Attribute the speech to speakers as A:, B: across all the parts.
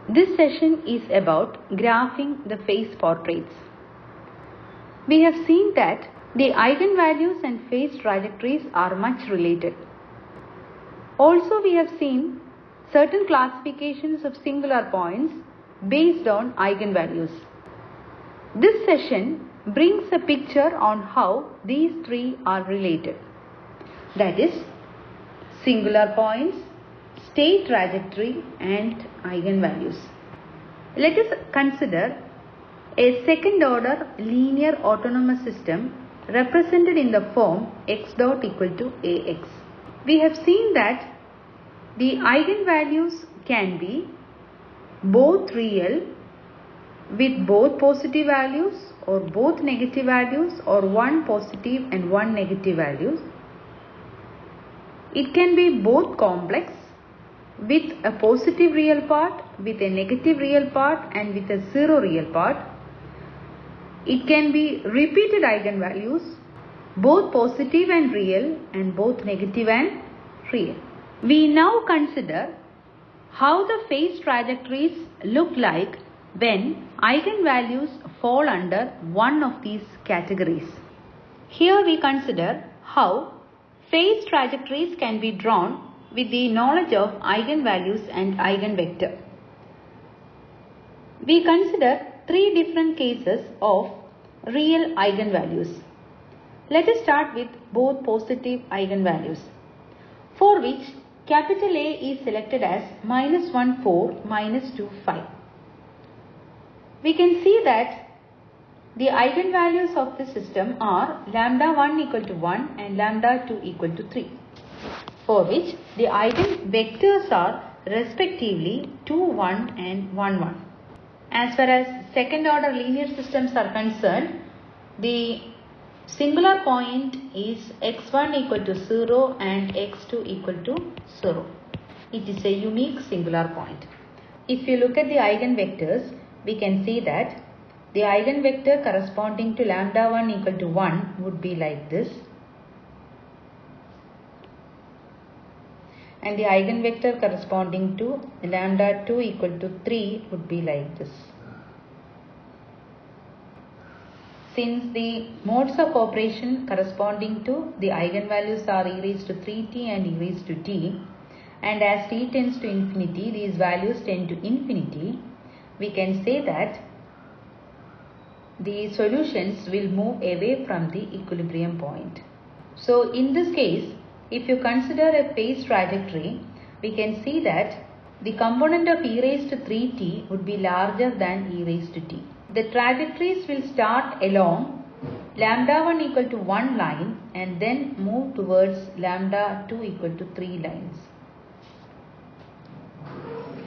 A: This session is about graphing the phase portraits. We have seen that the eigenvalues and phase trajectories are much related. Also, we have seen certain classifications of singular points based on eigenvalues. This session brings a picture on how these three are related. That is, singular points, state trajectory and eigenvalues. Let us consider a second order linear autonomous system represented in the form x dot equal to ax. We have seen that the eigenvalues can be both real with both positive values or both negative values or one positive and one negative values. It can be both complex with a positive real part, with a negative real part and with a zero real part. It can be repeated eigenvalues, both positive and real and both negative and real. We now consider how the phase trajectories look like when eigenvalues fall under one of these categories. Here we consider how phase trajectories can be drawn with the knowledge of eigenvalues and eigenvector. We consider three different cases of real eigenvalues. Let us start with both positive eigenvalues, for which capital A is selected as -1, 4, -2, 5. We can see that the eigenvalues of the system are lambda 1 equal to 1 and lambda 2 equal to 3, for which the eigenvectors are respectively 2, 1 and 1, 1. As far as second order linear systems are concerned, the singular point is x1 equal to 0 and x2 equal to 0. It is a unique singular point. If you look at the eigenvectors, we can see that the eigenvector corresponding to lambda 1 equal to 1 would be like this. And the eigenvector corresponding to lambda 2 equal to 3 would be like this. Since the modes of operation corresponding to the eigenvalues are e raised to 3t and e raised to t, and as t tends to infinity, these values tend to infinity, we can say that the solutions will move away from the equilibrium point. So in this case, if you consider a phase trajectory, we can see that the component of e raised to 3t would be larger than e raised to t. The trajectories will start along lambda 1 equal to 1 line and then move towards lambda 2 equal to 3 lines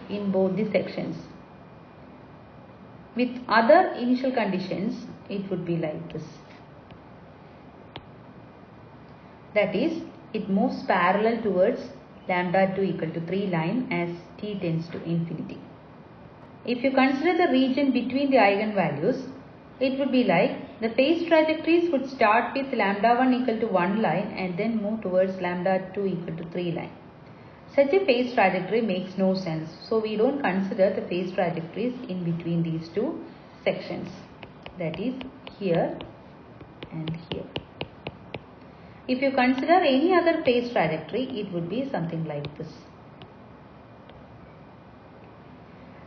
A: in both the sections. With other initial conditions, it would be like this. That is, it moves parallel towards lambda 2 equal to 3 line as t tends to infinity. If you consider the region between the eigenvalues, it would be like the phase trajectories would start with lambda 1 equal to 1 line and then move towards lambda 2 equal to 3 line. Such a phase trajectory makes no sense, so we don't consider the phase trajectories in between these two sections, that is here and here. If you consider any other phase trajectory, it would be something like this.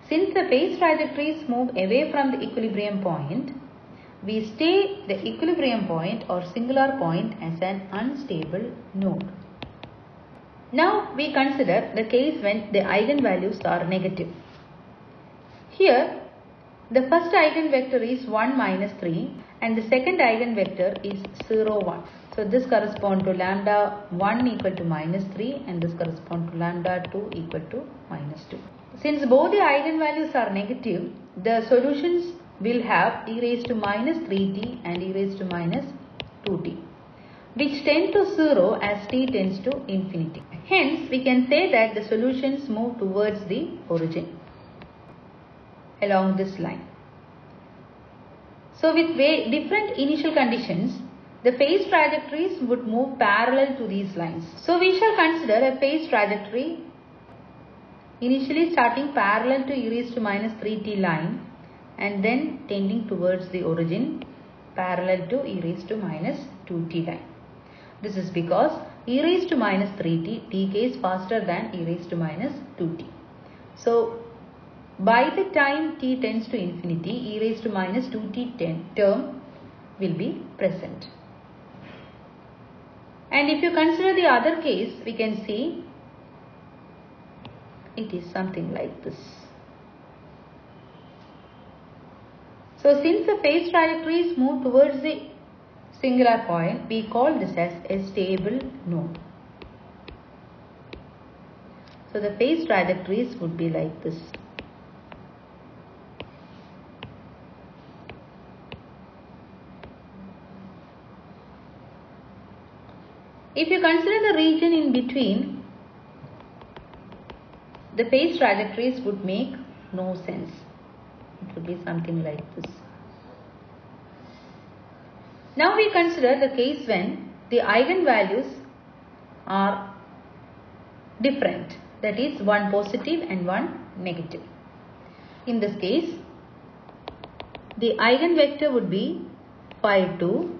A: Since the phase trajectories move away from the equilibrium point, we state the equilibrium point or singular point as an unstable node. Now we consider the case when the eigenvalues are negative. Here, the first eigenvector is 1 minus 3 and the second eigenvector is 0, 1. So this corresponds to lambda 1 equal to minus 3 and this corresponds to lambda 2 equal to minus 2. Since both the eigenvalues are negative, the solutions will have e raised to minus 3t and e raised to minus 2t, which tend to 0 as t tends to infinity. Hence, we can say that the solutions move towards the origin along this line. So with different initial conditions, the phase trajectories would move parallel to these lines. So we shall consider a phase trajectory initially starting parallel to e raised to minus 3t line and then tending towards the origin parallel to e raised to minus 2t line. This is because e raised to minus 3t decays faster than e raised to minus 2t. So, by the time t tends to infinity, e raised to minus 2t term will be present. And if you consider the other case, we can see it is something like this. So, since the phase trajectories move towards the singular point, we call this as a stable node. So, the phase trajectories would be like this. If you consider the region in between, the phase trajectories would make no sense. It would be something like this. Now we consider the case when the eigenvalues are different, that is one positive and one negative. In this case, the eigenvector would be 5, 2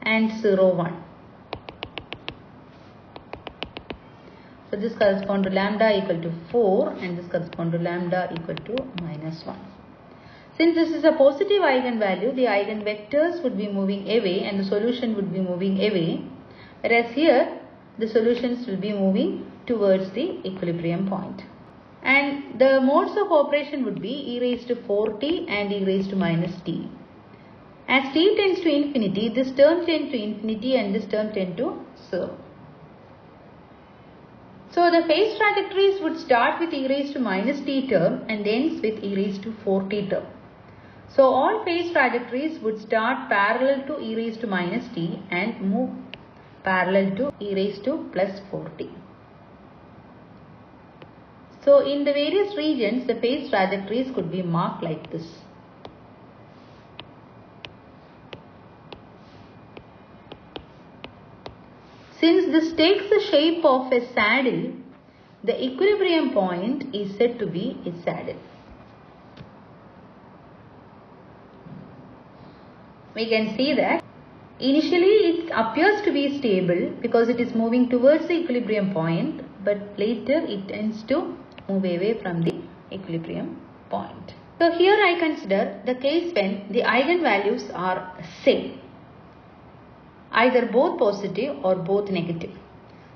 A: and 0, 1. So this corresponds to lambda equal to 4 and this corresponds to lambda equal to minus 1. Since this is a positive eigenvalue, the eigenvectors would be moving away and the solution would be moving away, whereas here the solutions will be moving towards the equilibrium point. And the modes of operation would be e raised to 4t and e raised to minus t. As t tends to infinity, this term tends to infinity and this term tends to 0. So the phase trajectories would start with e raised to minus t term and ends with e raised to 4t term. So all phase trajectories would start parallel to e raised to minus t and move parallel to e raised to plus 4t. So in the various regions, the phase trajectories could be marked like this. Since this takes the shape of a saddle, the equilibrium point is said to be a saddle. We can see that initially it appears to be stable because it is moving towards the equilibrium point, but later it tends to move away from the equilibrium point. So here I consider the case when the eigenvalues are same, either both positive or both negative.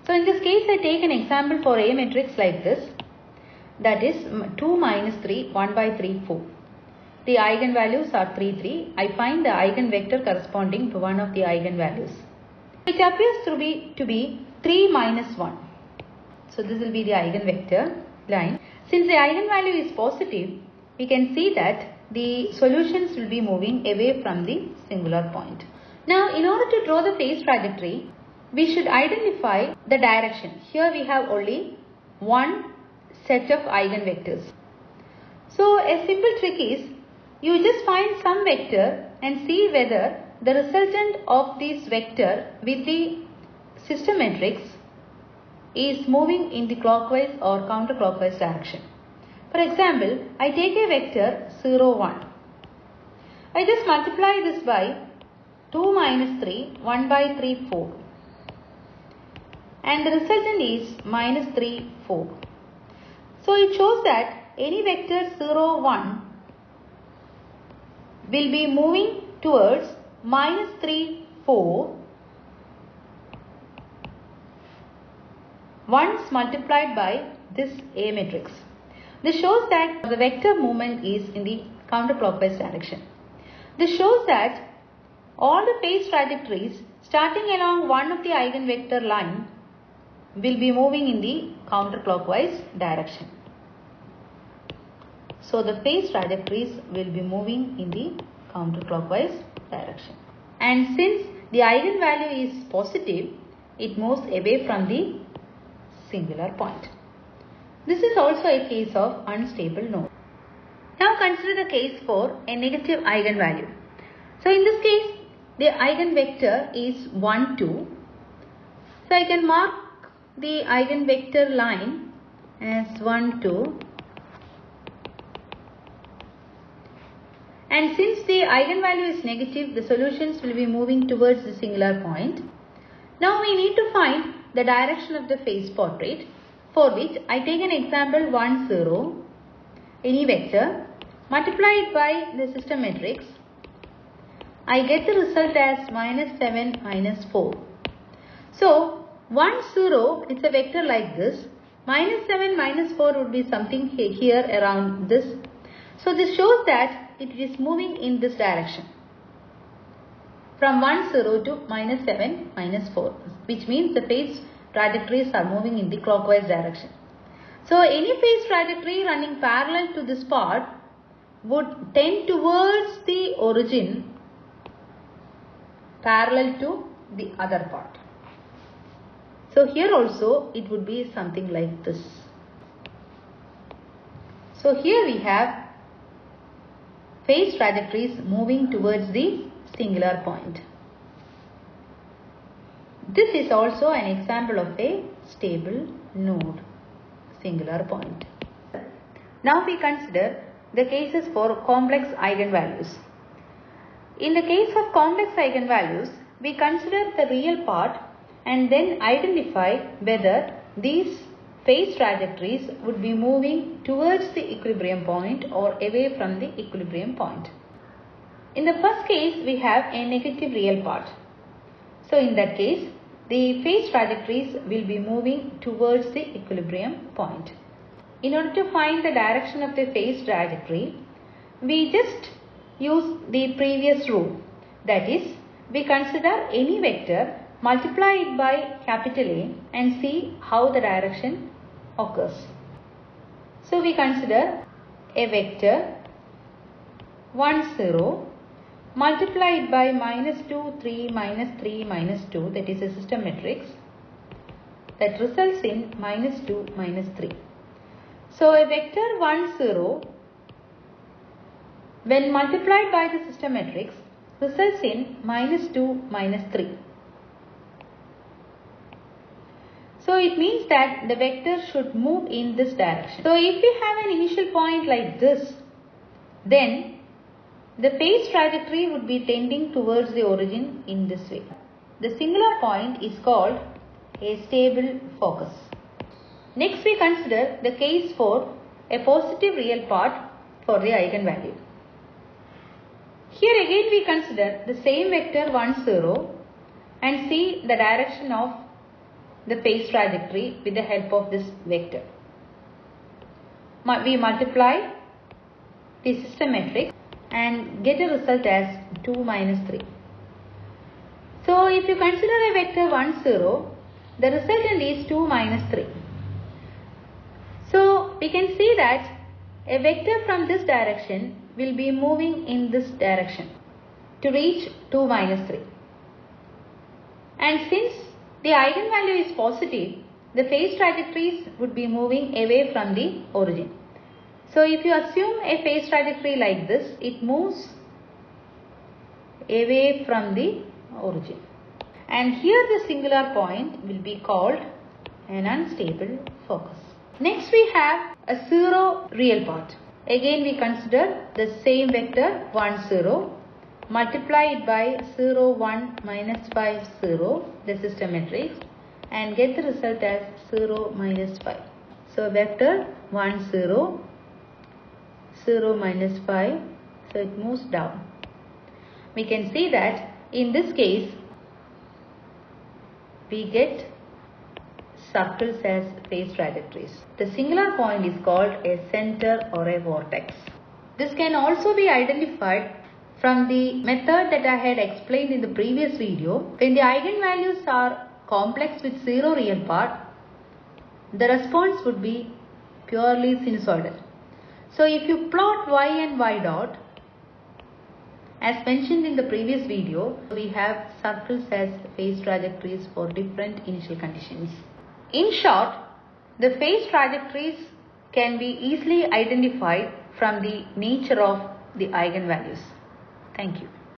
A: So in this case I take an example for A matrix like this, that is 2 minus 3, 1 by 3, 4. The eigenvalues are 3, 3. I find the eigenvector corresponding to one of the eigenvalues. It appears to be 3 minus 1. So this will be the eigenvector line. Since the eigenvalue is positive, we can see that the solutions will be moving away from the singular point. Now, in order to draw the phase trajectory, we should identify the direction. Here we have only one set of eigenvectors. So, a simple trick is, you just find some vector and see whether the resultant of this vector with the system matrix is moving in the clockwise or counterclockwise direction. For example, I take a vector 0, 1. I just multiply this by 2 minus 3, 1 by 3, 4. And the resultant is minus 3, 4. So it shows that any vector 0, 1 will be moving towards minus 3, 4 once multiplied by this A matrix. This shows that the vector movement is in the counterclockwise direction. This shows that all the phase trajectories starting along one of the eigenvector line will be moving in the counterclockwise direction. So the phase trajectories will be moving in the counterclockwise direction. And since the eigenvalue is positive, it moves away from the singular point. This is also a case of unstable node. Now consider the case for a negative eigenvalue. So in this case, the eigenvector is 1, 2. So I can mark the eigenvector line as 1, 2. And since the eigenvalue is negative, the solutions will be moving towards the singular point. Now we need to find the direction of the phase portrait, for which I take an example 1, 0, any vector, multiply it by the system matrix. I get the result as -7, -4. So 1, 0, it's a vector like this. -7, -4 would be something here around this. So this shows that it is moving in this direction from 1, 0 to -7, -4, which means the phase trajectories are moving in the clockwise direction. So any phase trajectory running parallel to this part would tend towards the origin parallel to the other part. So here also it would be something like this. So here we have phase trajectories moving towards the singular point. This is also an example of a stable node, singular point. Now we consider the cases for complex eigenvalues. In the case of complex eigenvalues, we consider the real part and then identify whether these phase trajectories would be moving towards the equilibrium point or away from the equilibrium point. In the first case, we have a negative real part. So in that case, the phase trajectories will be moving towards the equilibrium point. In order to find the direction of the phase trajectory, we just use the previous rule. That is, we consider any vector, multiply it by capital A and see how the direction occurs. So we consider a vector 1, 0, multiply it by -2, 3, -3, -2, that is a system matrix that results in -2, -3. So a vector 1, 0 when multiplied by the system matrix results in -2, -3. So it means that the vector should move in this direction. So if we have an initial point like this, then the phase trajectory would be tending towards the origin in this way. The singular point is called a stable focus. Next we consider the case for a positive real part for the eigenvalue. Here again we consider the same vector 1, 0 and see the direction of the phase trajectory with the help of this vector. We multiply the system matrix and get a result as 2, -3. So if you consider a vector 1, 0, the resultant is 2, -3. So we can see that a vector from this direction will be moving in this direction to reach 2, -3. And since the eigenvalue is positive, the phase trajectories would be moving away from the origin. So if you assume a phase trajectory like this, it moves away from the origin. And here the singular point will be called an unstable focus. Next we have a 0 real part. Again we consider the same vector 1, 0. Multiply it by 0, 1, -5, 0, the system matrix, and get the result as 0, -5. So vector 1, 0, 0, -5, so it moves down. We can see that in this case we get circles as phase trajectories. The singular point is called a center or a vortex. This can also be identified from the method that I had explained in the previous video. When the eigenvalues are complex with 0 real part, the response would be purely sinusoidal. So if you plot y and y dot, as mentioned in the previous video, we have circles as phase trajectories for different initial conditions. In short, the phase trajectories can be easily identified from the nature of the eigenvalues. Thank you.